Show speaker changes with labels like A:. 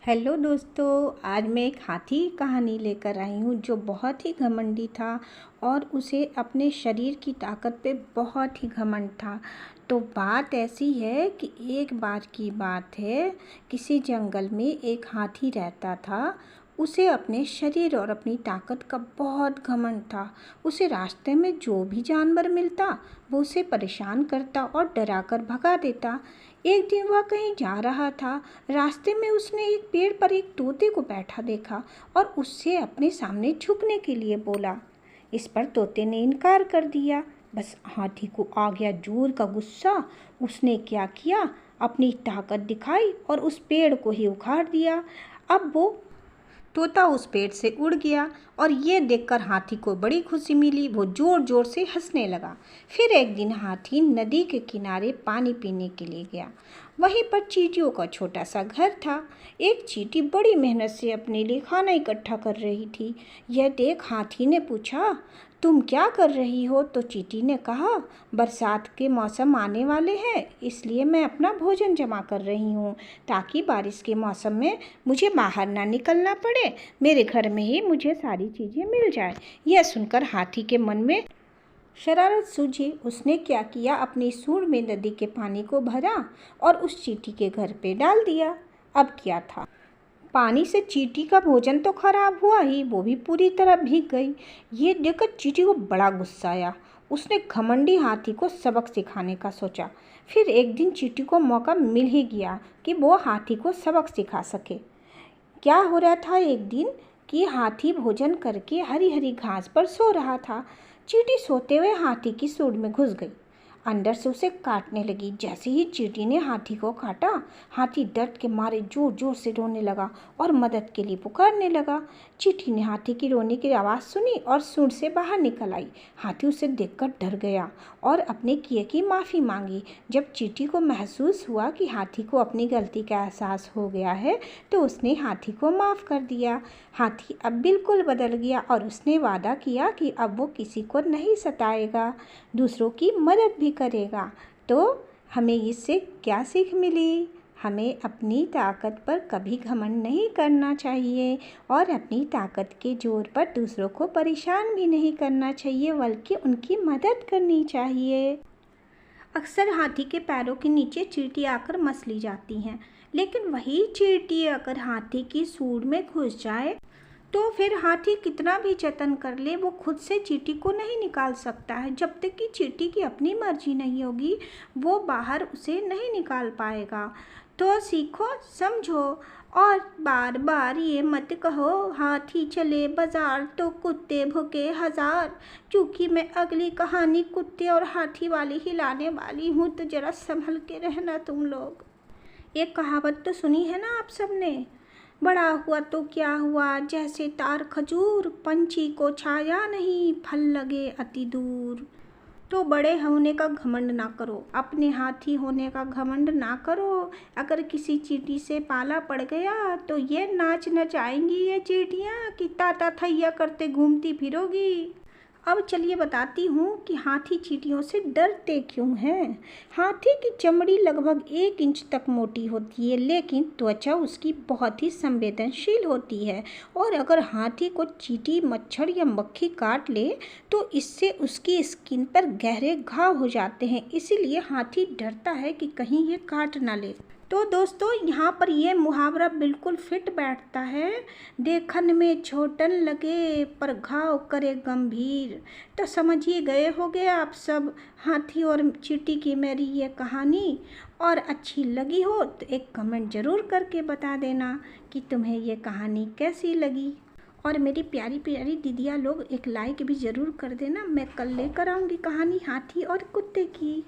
A: Hello दोस्तों, आज मैं एक हाथी की कहानी लेकर आई हूँ जो बहुत ही घमंडी था और उसे अपने शरीर की ताकत पे बहुत ही घमंड था। तो बात ऐसी है कि एक बार की बात है, किसी जंगल में एक हाथी रहता था। उसे अपने शरीर और अपनी ताकत का बहुत घमंड था। उसे रास्ते में जो भी जानवर मिलता वो उसे परेशान करता और डरा कर भगा देता। एक दिन वह कहीं जा रहा था। रास्ते में उसने एक पेड़ पर एक तोते को बैठा देखा और उससे अपने सामने झुकने के लिए बोला। इस पर तोते ने इनकार कर दिया। बस हाथी को आ गया जोर का गुस्सा। उसने क्या किया, अपनी ताकत दिखाई और उस पेड़ को ही उखाड़ दिया। अब वो तोता उस पेड़ से उड़ गया और ये देखकर हाथी को बड़ी खुशी मिली। वो जोर जोर से हंसने लगा। फिर एक दिन हाथी नदी के किनारे पानी पीने के लिए गया। वहीं पर चींटियों का छोटा सा घर था। एक चींटी बड़ी मेहनत से अपने लिए खाना इकट्ठा कर रही थी। यह देख हाथी ने पूछा, तुम क्या कर रही हो? तो चींटी ने कहा, बरसात के मौसम आने वाले हैं, इसलिए मैं अपना भोजन जमा कर रही हूँ ताकि बारिश के मौसम में मुझे बाहर ना निकलना पड़े, मेरे घर में ही मुझे सारी चीज़ें मिल जाए। यह सुनकर हाथी के मन में शरारत सूझी। उसने क्या किया, अपनी सूंड में नदी के पानी को भरा और उस चींटी के घर पे डाल दिया। अब क्या था, पानी से चींटी का भोजन तो खराब हुआ ही, वो भी पूरी तरह भीग गई। ये देखकर चींटी को बड़ा गुस्सा आया। उसने घमंडी हाथी को सबक सिखाने का सोचा। फिर एक दिन चींटी को मौका मिल ही गया कि वो हाथी को सबक सिखा सके। क्या हो रहा था एक दिन कि हाथी भोजन करके हरी हरी घास पर सो रहा था। चींटी सोते हुए हाथी की सूंड में घुस गई, अंदर से उसे काटने लगी। जैसे ही चींटी ने हाथी को काटा, हाथी दर्द के मारे जोर जोर से रोने लगा और मदद के लिए पुकारने लगा। चींटी ने हाथी की रोने की आवाज़ सुनी और सूंड से बाहर निकल आई। हाथी उसे देखकर डर गया और अपने किए की माफ़ी मांगी। जब चींटी को महसूस हुआ कि हाथी को अपनी गलती का एहसास हो गया है तो उसने हाथी को माफ़ कर दिया। हाथी अब बिल्कुल बदल गया और उसने वादा किया कि अब वो किसी को नहीं सताएगा, दूसरों की मदद भी करेगा। तो हमें इससे क्या सीख मिली? हमें अपनी ताकत पर कभी घमंड नहीं करना चाहिए और अपनी ताकत के जोर पर दूसरों को परेशान भी नहीं करना चाहिए, बल्कि उनकी मदद करनी चाहिए। अक्सर हाथी के पैरों के नीचे चींटी आकर मस ली जाती हैं, लेकिन वही चींटी अगर हाथी की सूंड में घुस जाए तो फिर हाथी कितना भी जतन कर ले वो खुद से चींटी को नहीं निकाल सकता है। जब तक कि चींटी की अपनी मर्जी नहीं होगी वो बाहर उसे नहीं निकाल पाएगा। तो सीखो, समझो और बार बार ये मत कहो हाथी चले बाजार तो कुत्ते भूखे हजार, क्योंकि मैं अगली कहानी कुत्ते और हाथी वाली ही लाने वाली हूँ, तो जरा संभल के रहना तुम लोग। एक कहावत तो सुनी है ना आप सबने, बड़ा हुआ तो क्या हुआ, जैसे तार खजूर, पंछी को छाया नहीं, फल लगे अति दूर। तो बड़े होने का घमंड ना करो, अपने हाथी होने का घमंड ना करो। अगर किसी चींटी से पाला पड़ गया तो ये नाच नचाएंगी ये चींटियाँ कि ताता थैया करते घूमती फिरोगी। अब चलिए बताती हूँ कि हाथी चींटियों से डरते क्यों हैं। हाथी की चमड़ी लगभग 1 इंच तक मोटी होती है, लेकिन त्वचा उसकी बहुत ही संवेदनशील होती है और अगर हाथी को चींटी, मच्छर या मक्खी काट ले तो इससे उसकी स्किन पर गहरे घाव हो जाते हैं। इसीलिए हाथी डरता है कि कहीं ये काट ना ले। तो दोस्तों, यहाँ पर ये मुहावरा बिल्कुल फिट बैठता है, देखन में छोटन लगे पर घाव करे गंभीर। तो समझिए गए होगे आप सब हाथी और चींटी की मेरी ये कहानी। और अच्छी लगी हो तो एक कमेंट ज़रूर करके बता देना कि तुम्हें ये कहानी कैसी लगी। और मेरी प्यारी प्यारी दीदियाँ लोग एक लाइक भी ज़रूर कर देना। मैं कल लेकर आऊँगी कहानी हाथी और कुत्ते की।